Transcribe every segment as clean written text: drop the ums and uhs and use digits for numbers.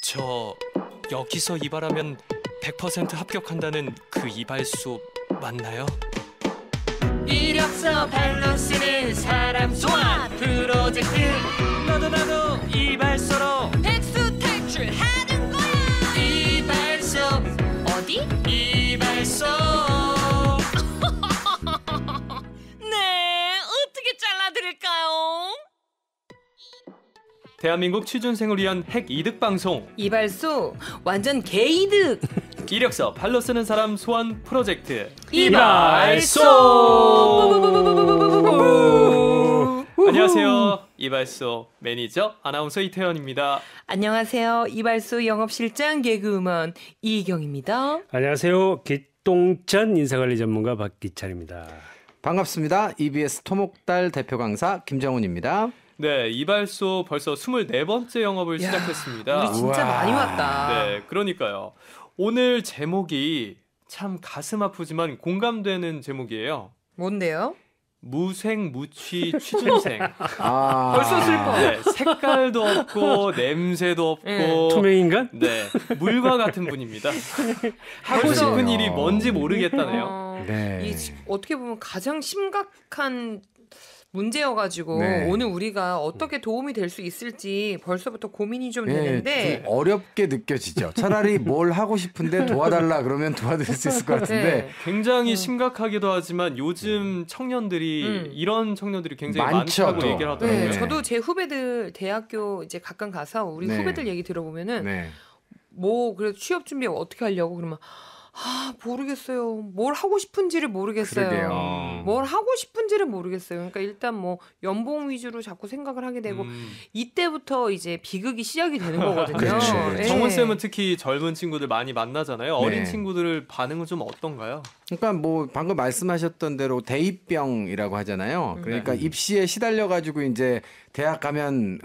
저 여기서 이발하면 100% 합격한다는 그 이발소 맞나요? 이력서 발로 쓰는 사람 소환 프로젝트. 나도 이발소로 백수 탈출하는 거야. 이발소 어디? 이발소. 네, 어떻게 잘라드릴까요? 대한민국 취준생을 위한 핵 이득 방송 이발소 완전 개이득. 이력서 발로 쓰는 사람 소환 프로젝트 이발소. 안녕하세요. 이발소 매니저 아나운서 이태현입니다. 안녕하세요. 이발소 영업실장 개그우먼 이경입니다. 안녕하세요. 기똥찬 인사관리 전문가 박기찬입니다. 반갑습니다. EBS 토목달 대표 강사 김정훈입니다. 네, 이발소 벌써 24번째 영업을 시작했습니다. 우리 진짜 우와. 많이 왔다. 네, 그러니까요. 오늘 제목이 참 가슴 아프지만 공감되는 제목이에요. 뭔데요? 무생무취 취준생. 벌써 슬퍼. 네, 색깔도 없고 냄새도 없고 네. 투명인간? 네, 물과 같은 분입니다. 하고 벌써- 싶은 일이 뭔지 모르겠다네요. 네. 어떻게 보면 가장 심각한 문제여가지고 네. 오늘 우리가 어떻게 도움이 될 수 있을지 벌써부터 고민이 좀 네, 되는데 좀 어렵게 느껴지죠. 차라리 뭘 하고 싶은데 도와달라 그러면 도와드릴 수 있을 것 같은데 네. 굉장히 심각하기도 하지만 요즘 청년들이 이런 청년들이 굉장히 많죠, 많다고 또. 얘기를 하더라고요. 네, 네. 저도 제 후배들 대학교 이제 가끔 가서 우리 네. 후배들 얘기 들어보면은 네. 뭐 그래도 취업 준비 어떻게 하려고 그러면 모르겠어요. 뭘 하고 싶은지를 모르겠어요. 그러게요. 뭘 하고 싶은지를 모르겠어요. 그러니까 일단 뭐 연봉 위주로 자꾸 생각을 하게 되고 이때부터 이제 비극이 시작이 되는 거거든요. 그렇죠. 예. 정원 쌤은 특히 젊은 친구들 많이 만나잖아요. 어린 네. 친구들 반응은 좀 어떤가요? 그러니까 뭐 방금 말씀하셨던 대로 대입병이라고 하잖아요. 그러니까 입시에 시달려 가지고 이제 대학 가면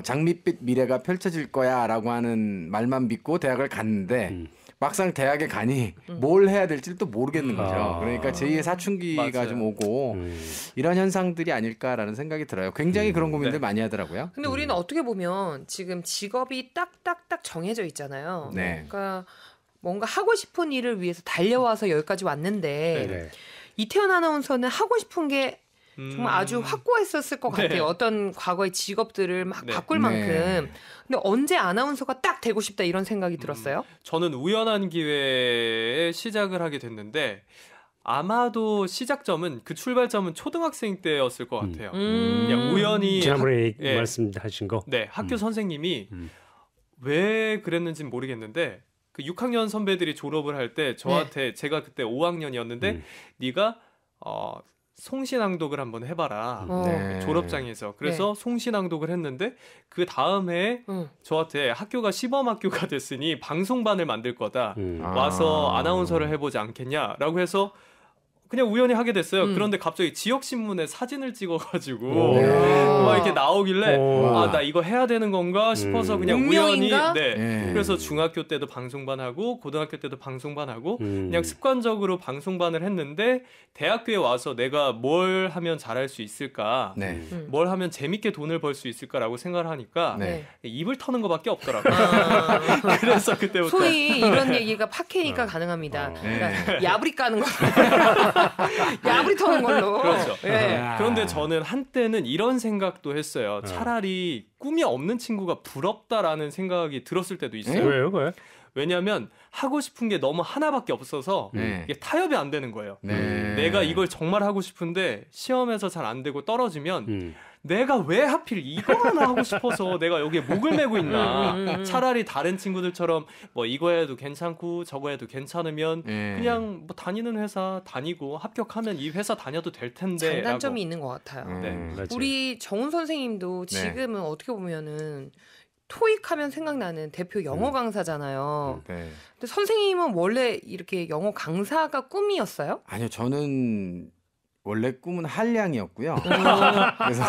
장밋빛 미래가 펼쳐질 거야라고 하는 말만 믿고 대학을 갔는데 막상 대학에 가니 뭘 해야 될지 또 모르겠는 거죠. 그러니까 제2의 사춘기가 맞아요. 좀 오고 이런 현상들이 아닐까라는 생각이 들어요. 굉장히 그런 고민들 네. 많이 하더라고요. 근데 우리는 어떻게 보면 지금 직업이 딱딱딱 정해져 있잖아요. 네. 그러니까 뭔가 하고 싶은 일을 위해서 달려와서 여기까지 왔는데 네. 이태원 아나운서는 하고 싶은 게 정말 아주 확고했었을 것 네. 같아요. 어떤 과거의 직업들을 막 네. 바꿀 네. 만큼. 근데 언제 아나운서가 딱 되고 싶다 이런 생각이 들었어요? 저는 우연한 기회에 시작을 하게 됐는데 아마도 시작점은 그 출발점은 초등학생 때였을 것 같아요. 그냥 우연히 지난번에 예. 말씀하신 거. 네, 학교 선생님이 왜 그랬는지는 모르겠는데 그 6학년 선배들이 졸업을 할 때 저한테 제가 그때 5학년이었는데 네가 송시낭독을 한번 해봐라. 네. 졸업장에서. 그래서 송시낭독을 했는데 그 다음 해에 저한테 학교가 시범학교가 됐으니 방송반을 만들 거다. 와서 아나운서를 해보지 않겠냐라고 해서 그냥 우연히 하게 됐어요. 그런데 갑자기 지역신문에 사진을 찍어가지고 막 이렇게 나오길래 나 이거 해야 되는 건가 싶어서 그냥 운명인가? 우연히 네. 그래서 중학교 때도 방송반 하고 고등학교 때도 방송반 하고 그냥 습관적으로 방송반을 했는데 대학교에 와서 내가 뭘 하면 잘할 수 있을까 네. 뭘 하면 재밌게 돈을 벌 수 있을까라고 생각을 하니까 네. 입을 터는 거밖에 없더라고요. 그래서 그때부터 소위 이런 얘기가 팟캐니까 가능합니다. 그러니까 야부리 까는 거. 야부리 터는 걸로. 그렇죠. 예. 그런데 저는 한때는 이런 생각도 했어요. 차라리 꿈이 없는 친구가 부럽다라는 생각이 들었을 때도 있어요. 왜요? 왜? 왜냐하면 하고 싶은 게 너무 하나밖에 없어서 네. 이게 타협이 안 되는 거예요. 네. 내가 이걸 정말 하고 싶은데 시험에서 잘 안 되고 떨어지면 내가 왜 하필 이거 하나 하고 싶어서 내가 여기에 목을 메고 있나. 차라리 다른 친구들처럼 뭐 이거 해도 괜찮고 저거 해도 괜찮으면 네. 그냥 뭐 다니는 회사 다니고 합격하면 이 회사 다녀도 될 텐데 장단점이 라고. 있는 것 같아요. 네. 맞아요. 우리 정훈 선생님도 네. 지금은 어떻게 보면은 토익하면 생각나는 대표 영어 강사잖아요. 네. 근데 선생님은 원래 이렇게 영어 강사가 꿈이었어요? 아니요, 저는 원래 꿈은 한량이었고요. 그래서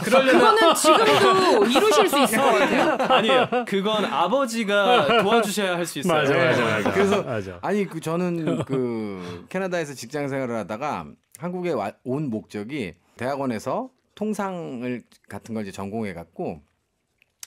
그거는 지금도 이루실 수 있을 것 같아요. 아니에요. 그건 아버지가 도와주셔야 할 수 있어요. 맞아. 그래서 맞아. 아니 저는 그 캐나다에서 직장 생활을 하다가 한국에 온 목적이 대학원에서 통상을 같은 걸 이제 전공해 갖고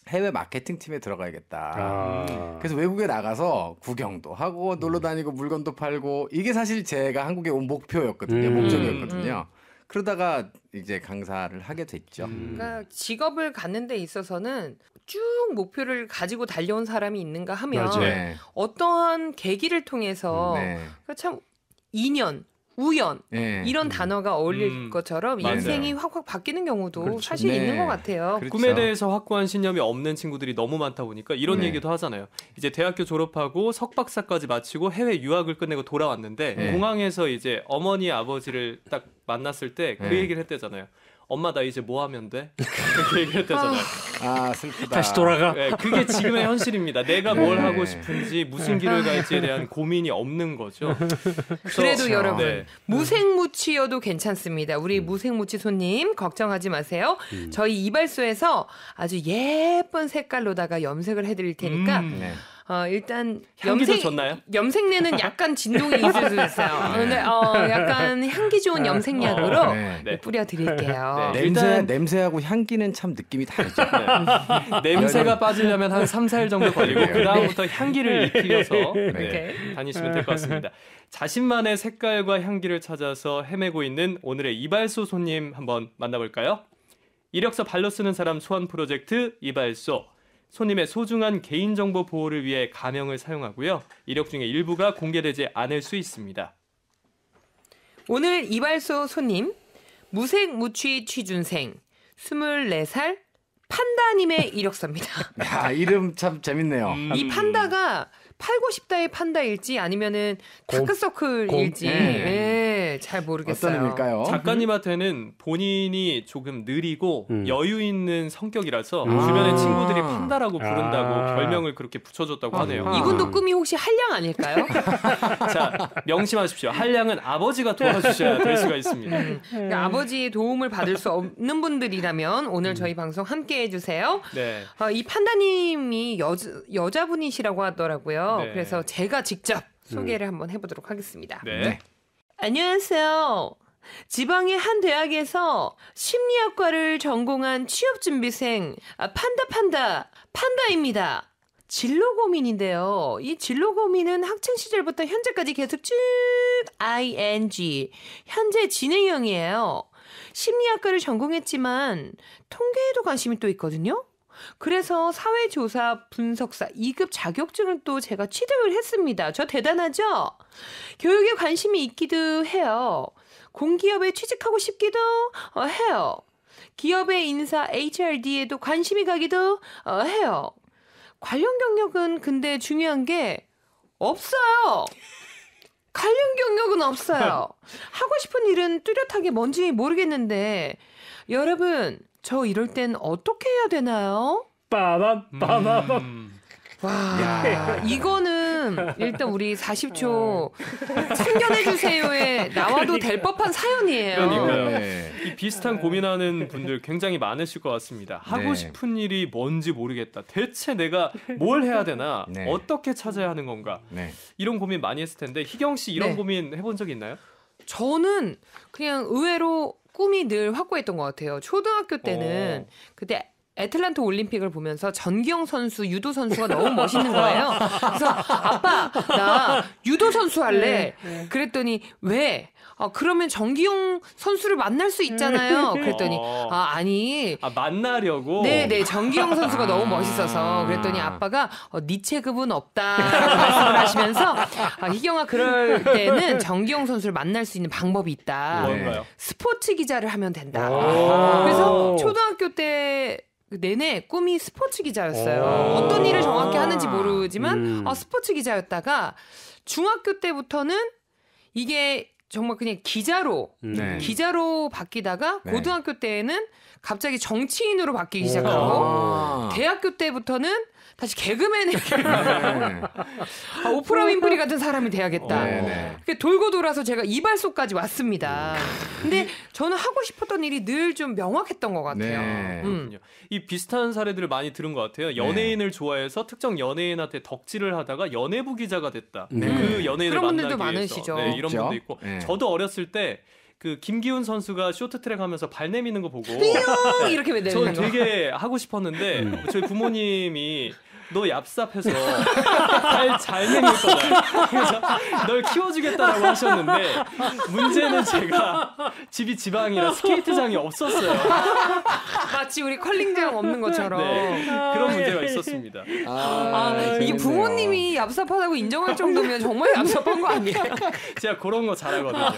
해외 마케팅 팀에 들어가야겠다. 그래서 외국에 나가서 구경도 하고 놀러 다니고 물건도 팔고 이게 사실 제가 한국에 온 목표였거든요. 목적이었거든요. 그러다가 이제 강사를 하게 됐죠. 그러니까 직업을 갖는 데 있어서는 쭉 목표를 가지고 달려온 사람이 있는가 하면 네. 어떠한 계기를 통해서 네. 그러니까 참 인연, 우연 네. 이런 단어가 어울릴 것처럼 맞아요. 인생이 확확 바뀌는 경우도 그렇죠. 사실 네. 있는 것 같아요. 그렇죠. 꿈에 대해서 확고한 신념이 없는 친구들이 너무 많다 보니까 이런 네. 얘기도 하잖아요. 이제 대학교 졸업하고 석박사까지 마치고 해외 유학을 끝내고 돌아왔는데 네. 공항에서 이제 어머니 아버지를 딱 만났을 때 그 네. 얘기를 했대잖아요. 엄마 나 이제 뭐 하면 돼? 그 얘기를 했대잖아요. 아 슬프다. 다시 돌아가. 네, 그게 지금의 현실입니다. 내가 네. 뭘 하고 싶은지 무슨 길을 갈지에 대한 고민이 없는 거죠. 그래도 그렇죠. 여러분 네. 무색무취여도 괜찮습니다. 우리 무색무취 손님 걱정하지 마세요. 저희 이발소에서 아주 예쁜 색깔로다가 염색을 해드릴 테니까 네. 일단 향기도 좋나요? 염색내는 약간 진동이 있을 수 있어요. 근데 약간 향기 좋은 염색약으로 네. 뿌려드릴게요. 네. 일단- 냄새하고 향기는 참 느낌이 다르죠. 냄새가 빠지려면 한 3, 4일 정도 걸리고 그 다음부터 향기를 입히면서 이렇게. 다니시면 될 것 같습니다. 자신만의 색깔과 향기를 찾아서 헤매고 있는 오늘의 이발소 손님 한번 만나볼까요? 이력서 발로 쓰는 사람 소환 프로젝트 이발소. 손님의 소중한 개인정보 보호를 위해 가명을 사용하고요. 이력 중에 일부가 공개되지 않을 수 있습니다. 오늘 이발소 손님 무색무취 취준생 24살 판다님의 이력서입니다. 야, 이름 참 재밌네요. 이 판다가 팔고 싶다의 판다일지 아니면은 다크서클일지 잘 모르겠어요. 어떤 의미일까요? 작가님한테는 본인이 조금 느리고 여유 있는 성격이라서 아. 주변의 친구들이 판다라고 부른다고 아. 별명을 그렇게 붙여줬다고 하네요. 이분도 꿈이 혹시 한량 아닐까요? 자, 명심하십시오. 한량은 아버지가 도와주셔야 될 수가 있습니다. 그러니까 아버지의 도움을 받을 수 없는 분들이라면 오늘 저희 방송 함께 해주세요. 네. 이 판다님이 여자분이시라고 하더라고요. 네. 그래서 제가 직접 소개를 한번 해보도록 하겠습니다. 네. 안녕하세요. 지방의 한 대학에서 심리학과를 전공한 취업준비생 판다입니다. 진로 고민인데요. 이 진로 고민은 학창 시절부터 현재까지 계속 쭉 ing 현재 진행형이에요. 심리학과를 전공했지만 통계에도 관심이 또 있거든요. 그래서 사회조사 분석사 2급 자격증을 또 제가 취득을 했습니다. 저 대단하죠? 교육에 관심이 있기도 해요. 공기업에 취직하고 싶기도 해요. 기업의 인사 HRD에도 관심이 가기도 해요. 관련 경력은 근데 중요한 게 없어요. 관련 경력은 없어요. 하고 싶은 일은 뚜렷하게 뭔지 모르겠는데 여러분 저 이럴 땐 어떻게 해야 되나요? 빠밤. 와, 야. 이거는 일단 우리 40초 참견해주세요에 나와도 될 법한 사연이에요. 그러니까요. 네. 이 비슷한 고민하는 분들 굉장히 많으실 것 같습니다. 하고 네. 싶은 일이 뭔지 모르겠다. 대체 내가 뭘 해야 되나? 네. 어떻게 찾아야 하는 건가? 네. 이런 고민 많이 했을 텐데 희경 씨 이런 네. 고민 해본 적 있나요? 저는 그냥 의외로 꿈이 늘 확고했던 것 같아요. 초등학교 때는 그때 애틀란타 올림픽을 보면서 전기영 선수, 유도 선수가 너무 멋있는 거예요. 그래서 아빠 나 유도 선수 할래. 그랬더니 왜? 그러면 전기용 선수를 만날 수 있잖아요. 그랬더니 아니. 만나려고. 네네 전기용 선수가 너무 멋있어서 그랬더니 아빠가 네 체급은 없다라고 말씀을 하시면서 희경아 그럴 때는 전기용 선수를 만날 수 있는 방법이 있다. 뭔가요? 스포츠 기자를 하면 된다. 오. 그래서 초등학교 때 내내 꿈이 스포츠 기자였어요. 어떤 일을 정확히 하는지 모르지만 스포츠 기자였다가 중학교 때부터는 이게 정말 그냥 기자로 바뀌다가 네. 고등학교 때에는 갑자기 정치인으로 바뀌기 시작하고 대학교 때부터는 다시 개그맨에게 오프라 윈프리 같은 사람이 돼야겠다. 그렇게 돌고 돌아서 제가 이발소까지 왔습니다. 근데 저는 하고 싶었던 일이 늘 좀 명확했던 것 같아요. 네. 그렇군요. 이 비슷한 사례들을 많이 들은 것 같아요. 연예인을 좋아해서 특정 연예인한테 덕질을 하다가 연예부 기자가 됐다. 그 연예인을 그런 분들도 만나기 위해서. 많으시죠. 네, 이런 있죠. 분도 있고. 네. 저도 어렸을 때 그 김기훈 선수가 쇼트트랙 하면서 발 내미는 거 보고 이렇게 내미는 저 거. 되게 하고 싶었는데 저희 부모님이 너 얍삽해서 발 잘 내밀 거다. 그래서 널 키워주겠다라고 하셨는데 문제는 제가 집이 지방이라 스케이트장이 없었어요. 마치 우리 컬링장 없는 것처럼. 네, 그런 문제가 있었습니다. 이게 재밌네요. 부모님이 얍삽하다고 인정할 정도면 정말 얍삽한 거 아니에요? 제가 그런 거 잘하거든요.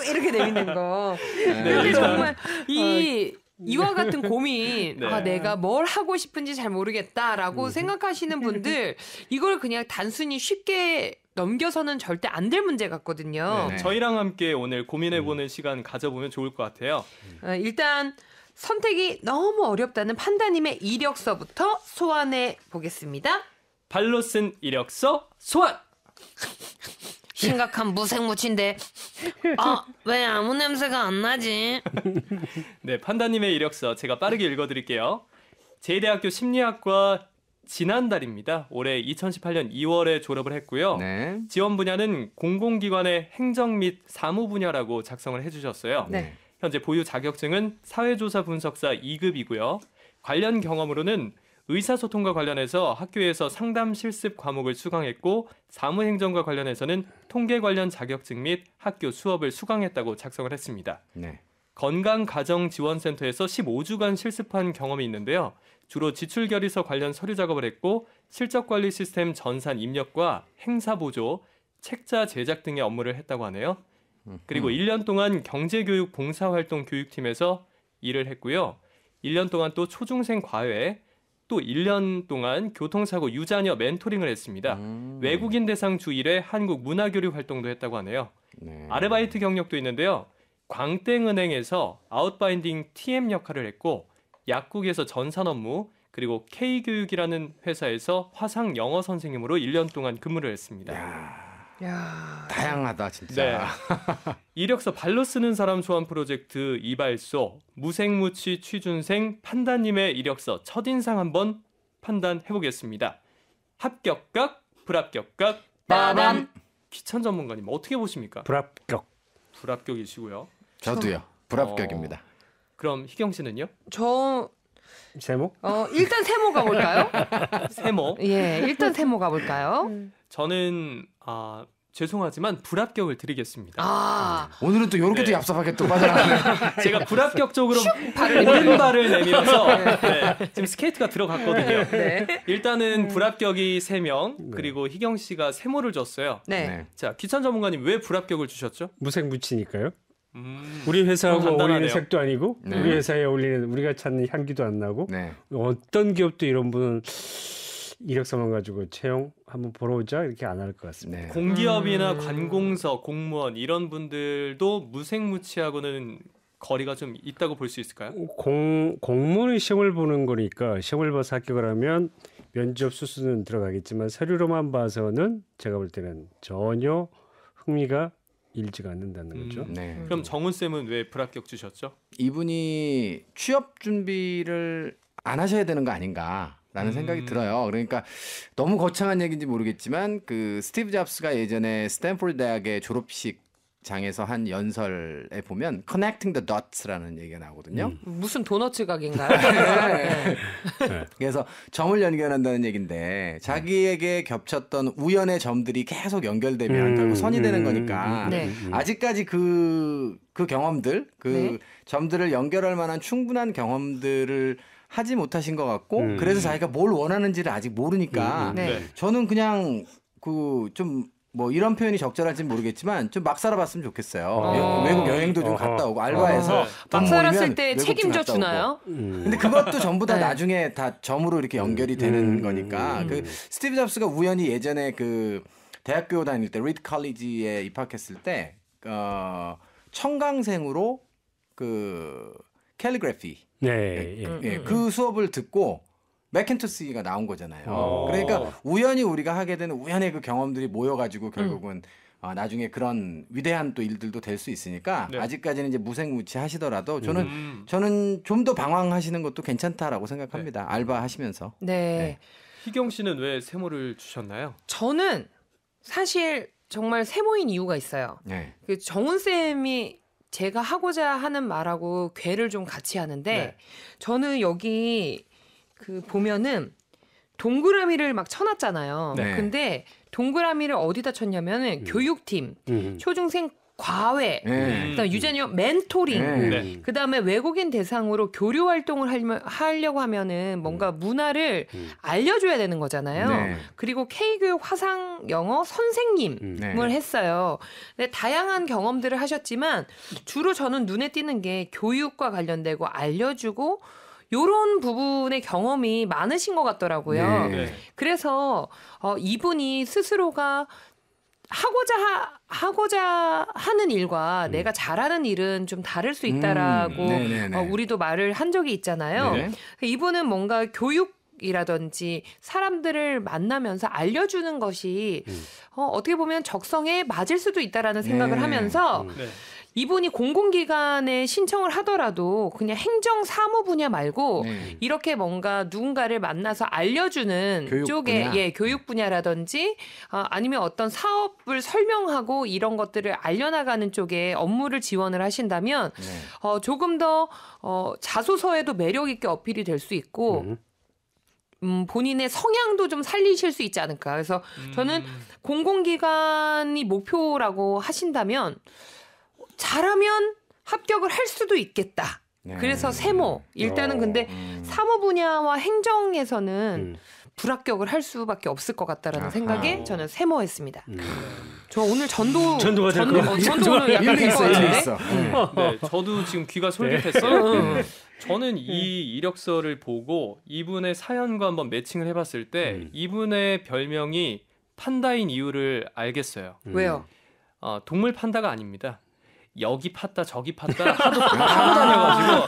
이렇게 내미는 거. 네, 근데 일단 정말 이와 같은 고민, 네. 내가 뭘 하고 싶은지 잘 모르겠다라고 생각하시는 분들, 이걸 그냥 단순히 쉽게 넘겨서는 절대 안 될 문제 같거든요. 네. 저희랑 함께 오늘 고민해보는 시간 가져보면 좋을 것 같아요. 일단 선택이 너무 어렵다는 판다님의 이력서부터 소환해 보겠습니다. 발로 쓴 이력서 소환! 심각한 무생무치인데 왜 아무 냄새가 안 나지? 네, 판다님의 이력서 제가 빠르게 읽어드릴게요. 제1대학교 심리학과 지난달입니다. 올해 2018년 2월에 졸업을 했고요. 네. 지원 분야는 공공기관의 행정 및 사무 분야라고 작성을 해주셨어요. 네. 현재 보유 자격증은 사회조사 분석사 2급이고요. 관련 경험으로는 의사소통과 관련해서 학교에서 상담 실습 과목을 수강했고 사무행정과 관련해서는 통계 관련 자격증 및 학교 수업을 수강했다고 작성을 했습니다. 네. 건강가정지원센터에서 15주간 실습한 경험이 있는데요. 주로 지출결의서 관련 서류 작업을 했고 실적관리 시스템 전산 입력과 행사보조, 책자 제작 등의 업무를 했다고 하네요. 그리고 1년 동안 경제교육 봉사활동 교육팀에서 일을 했고요. 1년 동안 또 초중생 과외, 또 1년 동안 교통사고 유자녀 멘토링을 했습니다. 외국인 대상 주 1회 한국 문화교류 활동도 했다고 하네요. 네. 아르바이트 경력도 있는데요. 광땡은행에서 아웃바인딩 TM 역할을 했고 약국에서 전산 업무 그리고 K교육이라는 회사에서 화상 영어 선생님으로 1년 동안 근무를 했습니다. 야. 다양하다 진짜. 네. 이력서 발로 쓰는 사람 소환 프로젝트 이발소 무생무치 취준생 판다님의 이력서 첫인상 한번 판단해 보겠습니다. 합격각 불합격각 빠밤. 귀천 전문가님 어떻게 보십니까? 불합격. 불합격이시고요. 저도요. 불합격입니다. 그럼 희경 씨는요? 저 제목? 일단 세모 가볼까요? 세모. 예, 일단 세모 가볼까요? 저는 죄송하지만 불합격을 드리겠습니다. 오늘은 또 이렇게 네. 또 얍삽하게 또 빠져나가네. 제가 불합격적으로 오른발을 내밀어서 네, 지금 스케이트가 들어갔거든요. 네. 일단은 불합격이 3명 그리고 희경 씨가 세모를 줬어요. 네. 네. 자, 귀천 전문가님 왜 불합격을 주셨죠? 무생무치니까요. 우리 회사하고 간단하네요. 어울리는 색도 아니고 네. 우리 회사에 어울리는 우리가 찾는 향기도 안 나고 네. 어떤 기업도 이런 분은 이력서만 가지고 채용 한번 보러 오자 이렇게 안 할 것 같습니다. 네. 공기업이나 관공서, 공무원 이런 분들도 무생무치하고는 거리가 좀 있다고 볼 수 있을까요? 공무원이 시험을 보는 거니까 시험을 봐서 합격을 하면 면접 수수는 들어가겠지만 서류로만 봐서는 제가 볼 때는 전혀 흥미가 일지가 않는다는 거죠. 네. 그럼 정훈 쌤은 왜 불합격 주셨죠? 이분이 취업 준비를 안 하셔야 되는 거 아닌가라는 생각이 들어요. 그러니까 너무 거창한 얘기인지 모르겠지만 그 스티브 잡스가 예전에 스탠포드 대학의 졸업식 장에서 한 연설에 보면 Connecting the Dots라는 얘기가 나오거든요. 무슨 도너츠 가게인가요? 네. 그래서 점을 연결한다는 얘기인데 자기에게 겹쳤던 우연의 점들이 계속 연결되면 결국 선이 되는 거니까 네. 아직까지 그 경험들, 그 네. 점들을 연결할 만한 충분한 경험들을 하지 못하신 것 같고 그래서 자기가 뭘 원하는지를 아직 모르니까 네. 저는 그냥 그 좀 뭐 이런 표현이 적절할지는 모르겠지만 좀 막 살아봤으면 좋겠어요. 외국 여행도 좀 갔다 오고 알바해서 돈 막 살았을 모이면 때 외국 좀 책임져 갔다 오고. 주나요? 근데 그것도 전부 다 네. 나중에 다 점으로 이렇게 연결이 되는 거니까 그 스티브 잡스가 우연히 예전에 그 대학교 다닐 때 리드 컬리지에 입학했을 때 청강생으로 그 캘리그래피 네. 예. 그 수업을 듣고 맥킨토시가 나온 거잖아요. 그러니까 우연히 우리가 하게 되는 우연의 그 경험들이 모여가지고 결국은 나중에 그런 위대한 또 일들도 될 수 있으니까 네. 아직까지는 이제 무생무치 하시더라도 저는 좀 더 방황하시는 것도 괜찮다라고 생각합니다. 알바 하시면서. 네. 희경 씨는 왜 세모를 주셨나요? 저는 사실 정말 세모인 이유가 있어요. 네. 그 정훈 쌤이 제가 하고자 하는 말하고 궤를 좀 같이 하는데 네. 저는 여기 그 보면은 동그라미를 막 쳐놨잖아요. 네. 근데 동그라미를 어디다 쳤냐면은 교육팀, 초중생 과외, 네. 그다음 유전형 멘토링, 네. 네. 그다음에 외국인 대상으로 교류 활동을 하려고 하면은 뭔가 문화를 알려줘야 되는 거잖아요. 네. 그리고 K교육 화상 영어 선생님을 네. 했어요. 근데 다양한 경험들을 하셨지만 주로 저는 눈에 띄는 게 교육과 관련되고 알려주고 요런 부분의 경험이 많으신 것 같더라고요. 네. 네. 그래서 이분이 스스로가 하고자 하는 일과 내가 잘하는 일은 좀 다를 수 있다라고 네네네. 우리도 말을 한 적이 있잖아요. 네. 이분은 뭔가 교육이라든지 사람들을 만나면서 알려주는 것이 어떻게 보면 적성에 맞을 수도 있다라는 생각을 네. 하면서 네. 이분이 공공기관에 신청을 하더라도 그냥 행정 사무 분야 말고 네. 이렇게 뭔가 누군가를 만나서 알려주는 교육 쪽에 분야. 교육 분야라든지 아니면 어떤 사업을 설명하고 이런 것들을 알려나가는 쪽에 업무를 지원을 하신다면 네. 조금 더 자소서에도 매력 있게 어필이 될 수 있고 본인의 성향도 좀 살리실 수 있지 않을까. 그래서 저는 공공기관이 목표라고 하신다면 잘하면 합격을 할 수도 있겠다. 네. 그래서 세모. 일단은 근데 사무 분야와 행정에서는 불합격을 할 수밖에 없을 것 같다라는 아하. 생각에 저는 세모했습니다. 저 오늘 전도가 될 것 같아요. 전도 오늘 약간 일리 될것 있어, 일리 같은데. 있어. 네, 저도 지금 귀가 솔깃했어요. 저는 이 이력서를 보고 이분의 사연과 한번 매칭을 해봤을 때 이분의 별명이 판다인 이유를 알겠어요. 왜요? 동물 판다가 아닙니다. 여기 팠다 저기 팠다 하도 다녀가지고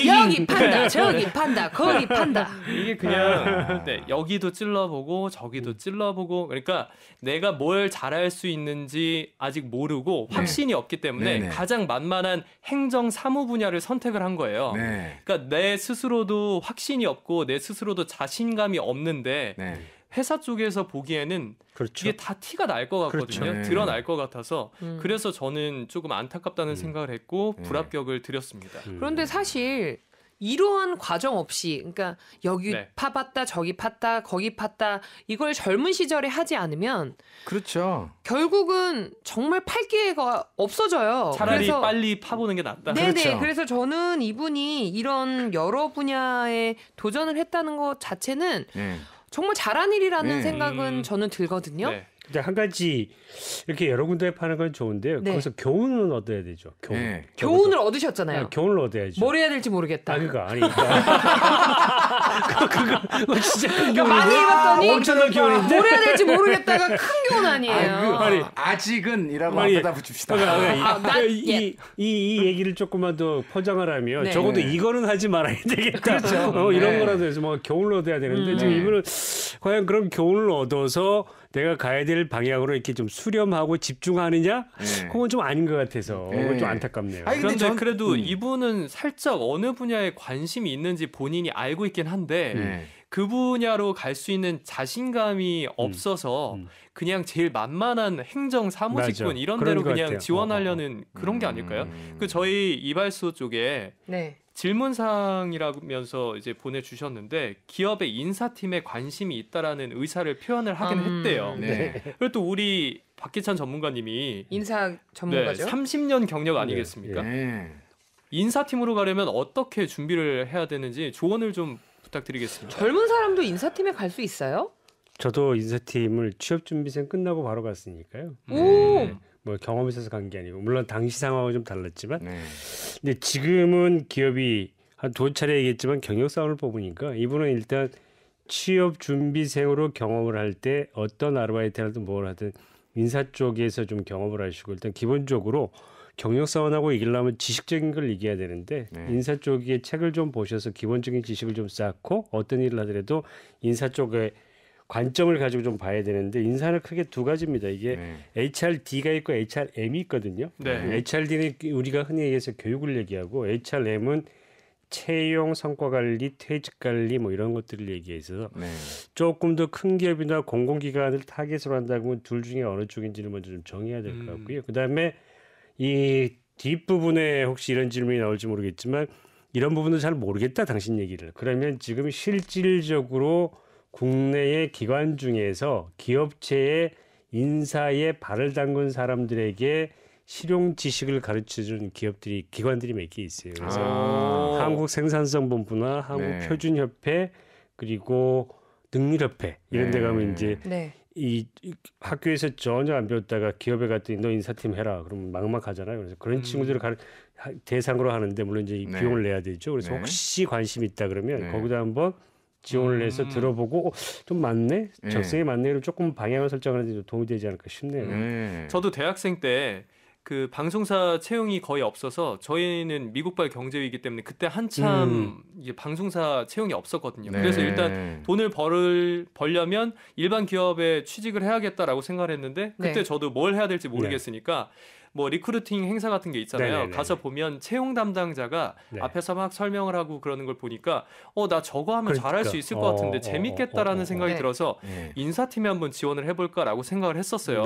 여기 판다, 저기 판다, 거기 판다. 이게 그냥 여기도 찔러보고 저기도 찔러보고 그러니까 내가 뭘 잘할 수 있는지 아직 모르고 확신이 없기 때문에 네네. 가장 만만한 행정 사무 분야를 선택을 한 거예요. 네. 그러니까 내 스스로도 확신이 없고 내 스스로도 자신감이 없는데 네. 회사 쪽에서 보기에는 그렇죠. 이게 다 티가 날 것 같거든요. 그렇죠. 네. 드러날 것 같아서 그래서 저는 조금 안타깝다는 생각을 했고 네. 불합격을 드렸습니다. 그런데 사실 이러한 과정 없이 그러니까 여기 네. 파봤다 저기 팠다 거기 팠다 이걸 젊은 시절에 하지 않으면 그렇죠. 결국은 정말 팔 기회가 없어져요. 차라리 그래서 빨리 파보는 게 낫다. 네네. 그렇죠. 그래서 저는 이분이 이런 여러 분야에 도전을 했다는 것 자체는 네. 정말 잘한 일이라는 네. 생각은 저는 들거든요. 네. 이제 한 가지 이렇게 여러 군데 파는 건 좋은데요. 네. 거기서 교훈은 얻어야 되죠. 교훈. 네. 교훈을 얻으셨잖아요. 교훈을 얻어야죠. 뭘 해야 될지 모르겠다. 그거 아니니까. 그거 진짜 큰 교훈인데. 많이 해봤더니 엄청난 교훈인데. 뭘 해야 될지 모르겠다가 큰 교훈 아니에요. 아니, 아직은이라고 아니, 앞에다 붙입시다. 이 얘기를 조금만 더 포장을 하면 네. 적어도 네. 이거는 하지 말아야 되겠다. 그렇죠. 이런 네. 거라도 해서 뭐 교훈을 얻어야 되는데 지금 이분은 과연 그럼 교훈을 얻어서 내가 가야 될 방향으로 이렇게 좀 수렴하고 집중하느냐? 네. 그건 좀 아닌 것 같아서 네. 그건 좀 안타깝네요. 아니, 근데 그런데 전- 그래도 이분은 살짝 어느 분야에 관심이 있는지 본인이 알고 있긴 한데 네. 그 분야로 갈 수 있는 자신감이 없어서 그냥 제일 만만한 행정 사무직군 맞아. 이런 그런 데로 것 그냥 같아요. 지원하려는 그런 게 아닐까요? 그 저희 이발소 쪽에 네. 질문사항이라면서 이제 보내주셨는데 기업의 인사팀에 관심이 있다라는 의사를 표현을 하긴 했대요. 네. 그리고 또 우리 박기찬 전문가님이 인사 전문가죠. 30년 경력 아니겠습니까? 네. 인사팀으로 가려면 어떻게 준비를 해야 되는지 조언을 좀 부탁드리겠습니다. 젊은 사람도 인사팀에 갈 수 있어요? 저도 인사팀을 취업준비생 끝나고 바로 갔으니까요. 오. 뭐 경험이 있어서 간 게 아니고 물론 당시 상황은 좀 달랐지만 네. 근데 지금은 기업이 한 두 차례 얘기했지만 경력사원을 뽑으니까 이분은 일단 취업 준비생으로 경험을 할 때 어떤 아르바이트라든 뭘 하든 인사 쪽에서 좀 경험을 하시고 일단 기본적으로 경력사원하고 이기려면 지식적인 걸 이겨야 되는데 네. 인사 쪽에 책을 좀 보셔서 기본적인 지식을 좀 쌓고 어떤 일을 하더라도 인사 쪽에 관점을 가지고 좀 봐야 되는데 인사는 크게 두 가지입니다. 이게 네. HRD가 있고 HRM이 있거든요. 네. HRD는 우리가 흔히 얘기해서 교육을 얘기하고 HRM은 채용, 성과 관리, 퇴직 관리 뭐 이런 것들을 얘기해서 네. 조금 더 큰 기업이나 공공기관을 타겟으로 한다면 둘 중에 어느 쪽인지를 먼저 좀 정해야 될 것 같고요. 그다음에 이 뒷부분에 혹시 이런 질문이 나올지 모르겠지만 이런 부분도 잘 모르겠다 당신 얘기를. 그러면 지금 실질적으로 국내의 기관 중에서 기업체의 인사에 발을 담근 사람들에게 실용 지식을 가르쳐주는 기관들이 몇 개 있어요. 그래서 한국생산성본부나 한국표준협회 그리고 능률협회 이런 데 가면 이제 이 학교에서 전혀 안 배웠다가 기업에 갔더니 너 인사팀 해라. 그러면 막막하잖아요. 그래서 그런 친구들을 대상으로 하는데 물론 이제 비용을 내야 되죠. 그래서 혹시 관심 있다 그러면 거기다 한번 지원을 해서 들어보고 좀 맞네? 적성에 맞네? 그럼 조금 방향을 설정하는 데 도움이 되지 않을까 싶네요. 저도 대학생 때 그 방송사 채용이 거의 없어서 저희는 미국발 경제위기 때문에 그때 한참 이제 방송사 채용이 없었거든요. 그래서 일단 돈을 벌려면 일반 기업에 취직을 해야겠다라고 생각을 했는데 그때 저도 뭘 해야 될지 모르겠으니까 뭐 리크루팅 행사 같은 게 있잖아요. 가서 보면 채용 담당자가 앞에서 막 설명을 하고 그러는 걸 보니까 나 저거 하면 잘할 수 있을 것 같은데 재밌겠다라는 생각이 들어서 인사팀에 한번 지원을 해볼까라고 생각을 했었어요.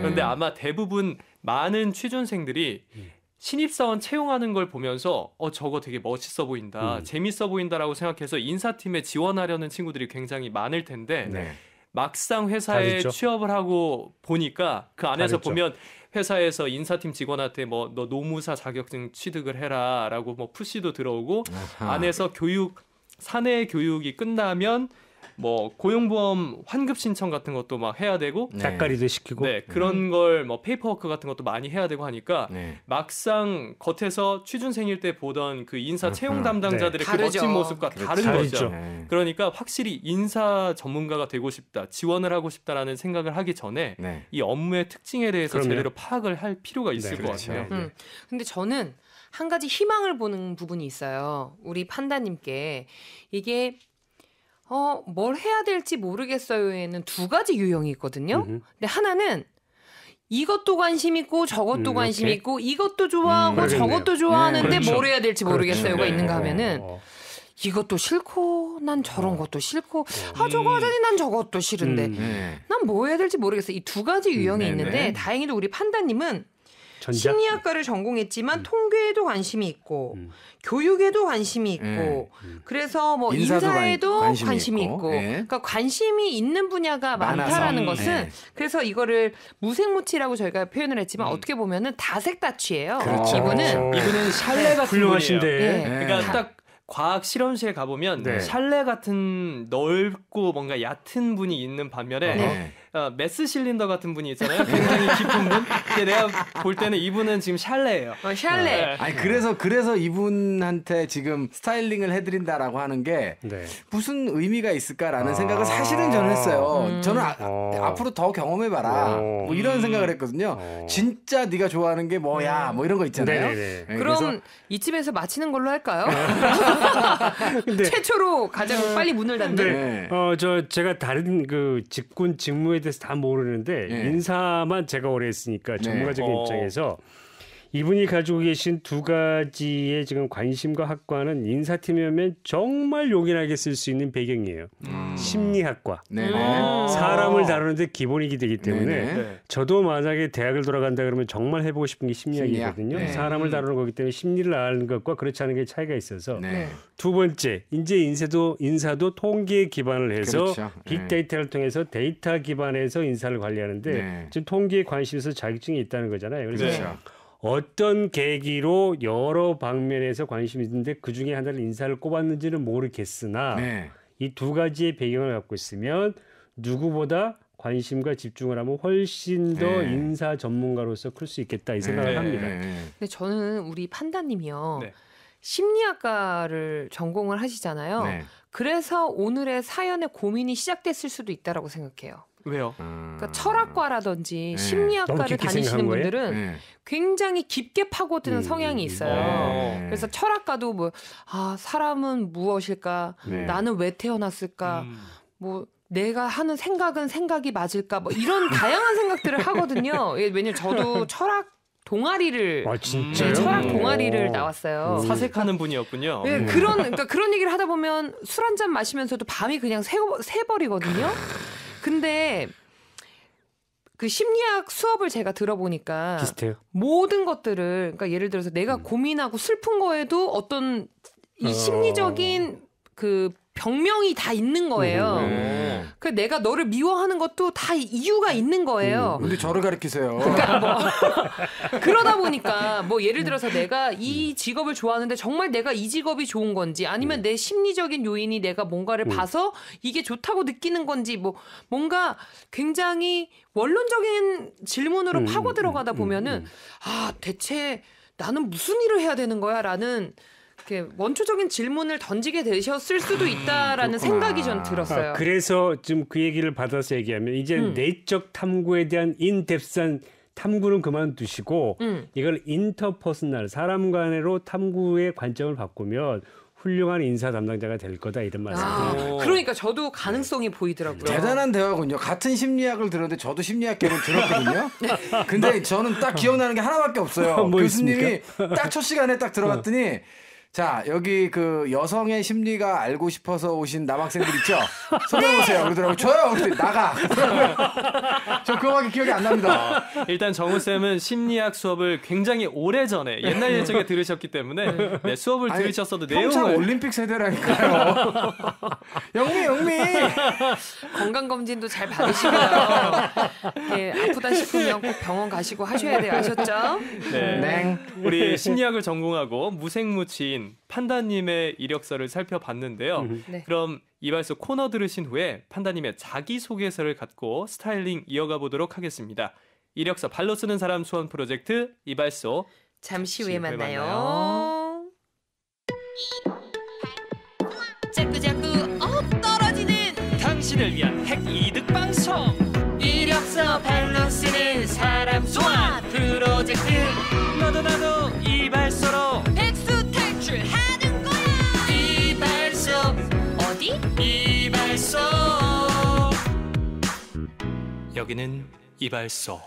그런데 아마 대부분 많은 취준생들이 신입사원 채용하는 걸 보면서 저거 되게 멋있어 보인다, 재밌어 보인다라고 생각해서 인사팀에 지원하려는 친구들이 굉장히 많을 텐데 막상 회사에 취업을 하고 보니까 그 안에서 보면 회사에서 인사팀 직원한테 뭐 너 노무사 자격증 취득을 해라라고 뭐 푸시도 들어오고 안에서 사내 교육이 끝나면 뭐 고용보험 환급 신청 같은 것도 막 해야 되고 짝가리도 시키고 그런 걸 뭐 페이퍼워크 같은 것도 많이 해야 되고 하니까 막상 겉에서 취준생일 때 보던 그 인사 채용 담당자들의 그 멋진 모습과 다른 거죠. 그러니까 확실히 인사 전문가가 되고 싶다, 지원을 하고 싶다라는 생각을 하기 전에 이 업무의 특징에 대해서 제대로 파악을 할 필요가 있을 것 같아요. 근데 저는 한 가지 희망을 보는 부분이 있어요. 우리 판다님께 이게 뭘 해야 될지 모르겠어요에는 두 가지 유형이 있거든요. 근데 하나는 이것도 관심 있고 저것도 관심 있고 이것도 좋아하고 저것도 좋아하는데 뭘 해야 될지 모르겠어요가 있는가 하면은 이것도 싫고 난 저런 것도 싫고 저거 하자니 난 저것도 싫은데 난 뭐 해야 될지 모르겠어요. 이 두 가지 유형이 있는데 다행히도 우리 판다님은 심리학과를 전공했지만 통계에도 관심이 있고 교육에도 관심이 있고 그래서 뭐 인사에도 관심이 있고 그러니까 관심이 있는 분야가 많다라는 것은 그래서 이거를 무색무취라고 저희가 표현을 했지만 어떻게 보면은 다색다취예요. 이분은 샬레 같은 훌륭하신데 그러니까 딱 과학 실험실에 가보면 샬레 같은 넓고 뭔가 얕은 분이 있는 반면에 메스 실린더 같은 분이 있잖아요. 굉장히 깊은 분. 근데 내가 볼 때는 이분은 지금 샬레예요. 샬레. 아니 그래서 이분한테 지금 스타일링을 해드린다라고 하는 게 무슨 의미가 있을까라는 생각을 사실은 저는 했어요. 저는 앞으로 더 경험해봐라. 뭐 이런 생각을 했거든요. 진짜 네가 좋아하는 게 뭐야? 뭐 이런 거 있잖아요. 그럼 이쯤에서 마치는 걸로 할까요? 최초로 가장 빨리 문을 닫는. 제가 다른 그 직무에 대해서 다 모르는데 인사만 제가 오래 했으니까 전문가적인 입장에서 이분이 가지고 계신 두 가지의 지금 관심과 학과는 인사팀이면 정말 용이하게 쓸 수 있는 배경이에요. 심리학과. 사람을 다루는데 기본이 되기 때문에 저도 만약에 대학을 돌아간다 그러면 정말 해보고 싶은 게 심리학이거든요. 사람을 다루는 거기 때문에 심리를 아는 것과 그렇지 않은 게 차이가 있어서 두 번째, 이제 인사도 통계에 기반을 해서 빅데이터를 통해서 데이터 기반에서 인사를 관리하는데 지금 통계에 관심에서 자격증이 있다는 거잖아요. 그래서 어떤 계기로 여러 방면에서 관심이 있는데 그중에 하나를 인사를 꼽았는지는 모르겠으나 이 두 가지의 배경을 갖고 있으면 누구보다 관심과 집중을 하면 훨씬 더 인사 전문가로서 클 수 있겠다 이 생각을 합니다. 근데 저는 우리 판다님이요. 심리학과를 전공을 하시잖아요. 그래서 오늘의 사연의 고민이 시작됐을 수도 있다라고 생각해요. 왜요? 그러니까 철학과라든지 심리학과를 다니시는 분들은 굉장히 깊게 파고드는 성향이 있어요. 그래서 철학과도 뭐 사람은 무엇일까? 나는 왜 태어났을까? 뭐 내가 하는 생각은 생각이 맞을까? 뭐 이런 다양한 생각들을 하거든요. 왜냐면 저도 철학 동아리를 철학 동아리를 나왔어요. 사색하는 분이었군요. 그러니까 그런 얘기를 하다 보면 술 한 잔 마시면서도 밤이 그냥 새버리거든요. 근데 그 심리학 수업을 제가 들어보니까 비슷해요. 모든 것들을 그러니까 예를 들어서 내가 고민하고 슬픈 거에도 어떤 이 심리적인 그 병명이 다 있는 거예요. 그 내가 너를 미워하는 것도 다 이유가 있는 거예요. 근데 저를 가르치세요. 그러니까 뭐 그러다 보니까 뭐 예를 들어서 내가 이 직업을 좋아하는데 정말 내가 이 직업이 좋은 건지 아니면 내 심리적인 요인이 내가 뭔가를 봐서 이게 좋다고 느끼는 건지 뭐 뭔가 굉장히 원론적인 질문으로 파고 들어가다 보면은 아 대체 나는 무슨 일을 해야 되는 거야라는 이렇게 원초적인 질문을 던지게 되셨을 수도 있다라는 생각이 전 들었어요. 그래서 지금 그 얘기를 받아서 얘기하면 이제 내적 탐구에 대한 인뎁스한 탐구는 그만두시고 이걸 인터퍼스널 사람 간으로 탐구의 관점을 바꾸면 훌륭한 인사 담당자가 될 거다 이런 말씀이에요. 그러니까 저도 가능성이 보이더라고요. 대단한 대화군요. 같은 심리학을 들었는데 저도 심리학계를 들었거든요. 근데 저는 딱 기억나는 게 하나밖에 없어요. 뭐 교수님이 딱 첫 시간에 딱 들어갔더니 자, 여기 그 여성의 심리가 알고 싶어서 오신 남학생들 있죠? 손 들어보세요. 그러더라고요. 저요! 그랬더니 나가! 저 그거밖에 기억이 안 납니다. 일단 정우쌤은 심리학 수업을 굉장히 오래전에 옛날 예적에 들으셨기 때문에 네, 수업을 들으셨어도 평창 내용을 올림픽 세대라니까요. 영미! 건강검진도 잘 받으시고요. 예, 아프다 싶으면 꼭 병원 가시고 하셔야 돼요. 아셨죠? 네. 우리 심리학을 전공하고 무색무취인 판다님의 이력서를 살펴봤는데요. 네. 그럼 이발소 코너 들으신 후에 판다님의 자기소개서를 갖고 스타일링 이어가 보도록 하겠습니다. 이력서 발로 쓰는 사람 수원 프로젝트 이발소 잠시 후에 만나요. 자꾸자꾸 떨어지는 당신을 위한 핵 이득 방송 이력서 발로 쓰는 사람 소환 프로젝트 나도 이발소로 백수 탈출하는 거야. 이발소 어디? 이발소 여기는 이발소